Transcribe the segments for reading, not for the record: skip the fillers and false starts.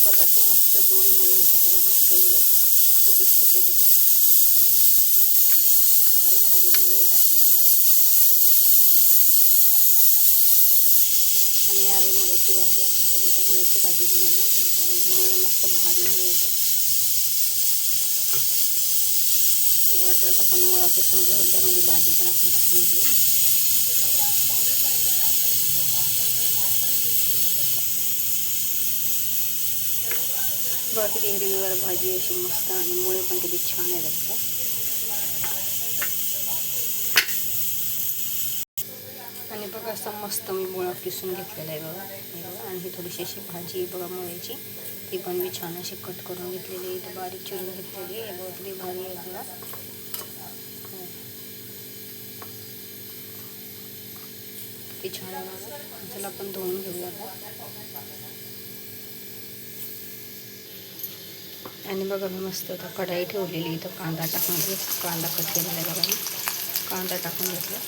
बघा असं मस्त 2 मुळे होतात बघा, मस्त एवढे सफेद सफेद आहे बघा, एवढे भारी मुळे येतात आपल्याला. आणि आहे मुळ्याची भाजी, आपण कदाचित मुळ्याची भाजी बनवूया. मुळे मस्त भारी मुळे येते. वाटत आपण मुळा पुसून घेऊ, त्यामध्ये भाजी पण आपण टाकून घेऊ. बघा किती हिरवीगार भाजी अशी मस्त, आणि मुळे पण किती छान आहेत बघा. आणि बघा असं मस्त मी मुळा किसून घेतलेला आहे बघा, हे बघा. आणि ही थोडीशी अशी भाजी आहे बघा मुळ्याची, ती पण मी छान अशी कट करून घेतलेली आहे, इथं बारीक चिरून घेतलेली आहे बघा, किती भारी आहे बघा. किती छान आहे बघा. चला आपण धुवून घेऊया आता. आणि बघा मी मस्त आता कढाई ठेवलेली, इथं कांदा टाकून कांदा कट केलेला आहे बघा, मी कांदा टाकून घेतला.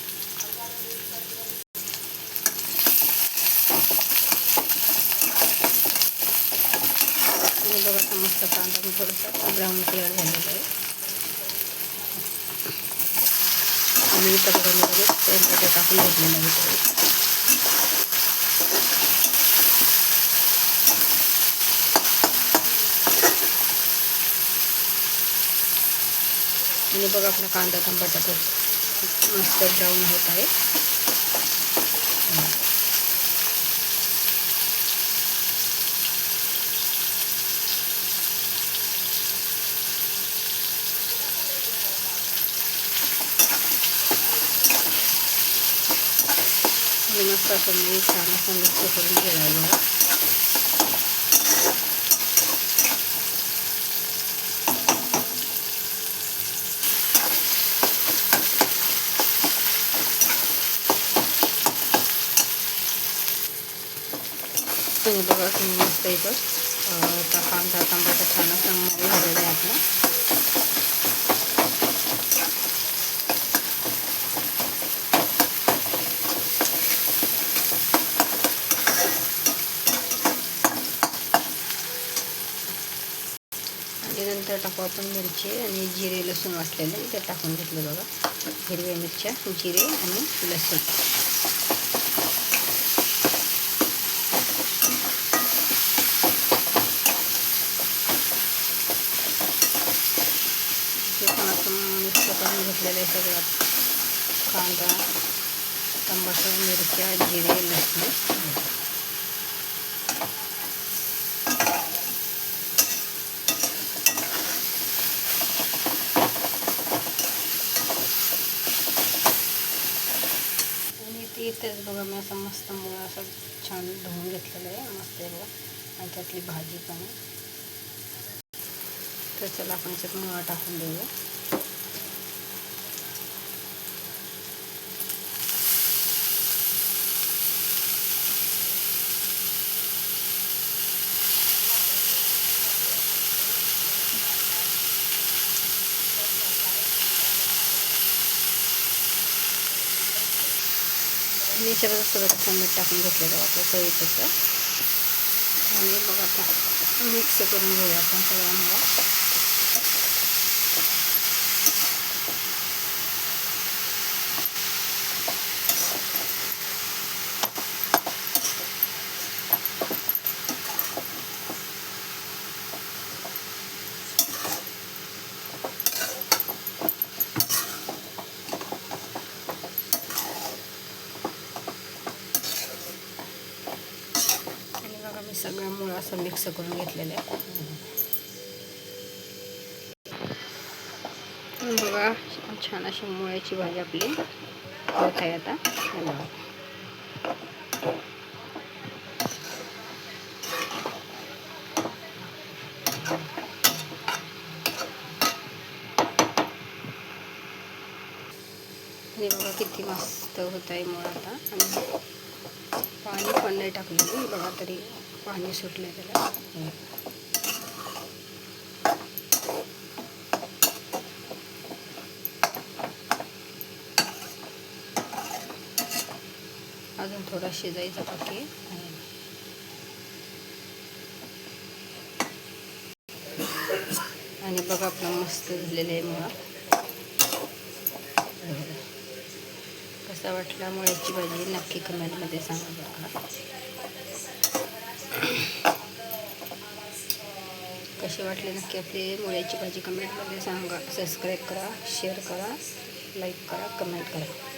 आणि बघा आता मस्त कांदा मी थोडासा ब्राऊन कलर झालेला आहे. आणि इथं बघा मी लगेच टाकून घेतलेलं आहे. आणि बघा आपला कांदा बटाटा मस्त ब्राऊन होत आहे. आणि मस्त असं मी छान असं मिक्स करून घ्यायला बघा. तुम्ही बघा तुम्ही मस्त इथं कांदा टमाटा छान असा मऊ झालेला आहे आपला. आणि नंतर टाकू आपण मिरची आणि जिरे लसूण वाटलेले ते टाकून घेतले बघा. हिरव्या मिरच्या, जिरे आणि लसूण. पण आपण मिक्स करून घेतलेलं आहे सगळं, कांदा टमाटर मिरच्या जिरे लसूण. आणि इथेच बघा मी असं मस्त मुळा असं छान धुवून घेतलेलं आहे, मस्त आहे बघा. आणि त्यातली भाजी पण आहे. तर चला आपण त्यात मुळा टाकून देऊया. आणि याच्यावर सगळं मीठ टाकून घेतलेलं आपलं चवीपुरतं. आणि बघ आता मिक्स करून घेऊया आपण सगळा मुळा. मी सगळं मुळा असं मिक्स करून घेतलेलं आहे. बघा छान अशी मुळ्याची भाजी आपली होत आहे आता. हे बघा किती मस्त होत आहे मुळा आता. आणि पाणी पण नाही टाकलेलं बघा, तरी पाणी सुटले त्याला. अजून थोडा शिजायचा बाकी आहे. आणि बघा आपलं मस्त झालेलं आहे मुळा. कसा वाटला मुळ्याची भाजी नक्की कमेंटमध्ये सांगा बघा. कशी वाटली नक्की आपली मुळ्याची भाजी कमेंटमध्ये सांगा. सबस्क्राईब करा, शेअर करा, लाईक करा, कमेंट करा.